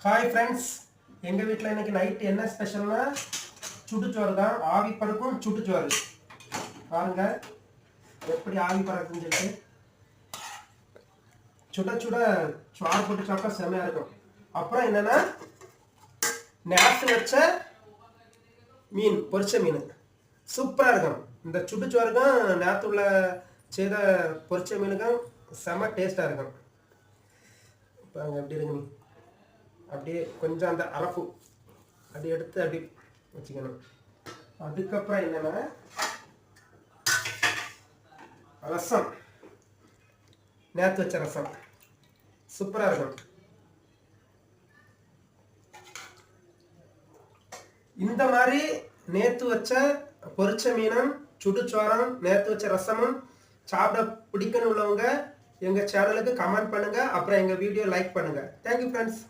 Hi friends, எங்கள் வீட்டில் இன்னைக்கு நைட்டு என்ன ஸ்பெஷல்னா சுட்டுச்சோறு தான். ஆவி பறக்கும் சுட்டுச்சோறு. பாருங்க எப்படி ஆவி பறக்குன்னு சொல்லிட்டு. சுட சுட சோறு போட்டு சாப்பிட்டா செம்மையாக இருக்கும். அப்புறம் என்னென்னா நேற்று வச்ச மீன், பொரிச்ச மீன் சூப்பராக இருக்கும். இந்த சுட்டுச்சோறுக்கும் நேற்று உள்ள செய்த பொரிச்ச மீனுக்கும் செம்ம டேஸ்ட்டாக இருக்கும். பாருங்க எப்படி இருக்கு மீன். அப்படியே கொஞ்சம் அந்த அரப்பு அப்படி எடுத்து அப்படி வச்சுக்கணும். அதுக்கப்புறம் என்னன்னா ரசம், நேற்று வச்ச ரசம் சூப்பராக இருக்கும். இந்த மாதிரி நேற்று வச்ச பொரிச்ச மீனும் சுடுச்சோரம் நேற்று வச்ச ரசமும் சாப்பிட பிடிக்கணும் உள்ளவங்க எங்கள் சேனலுக்கு கமெண்ட் பண்ணுங்கள். அப்புறம் எங்கள் வீடியோ லைக் பண்ணுங்கள். Thank you friends.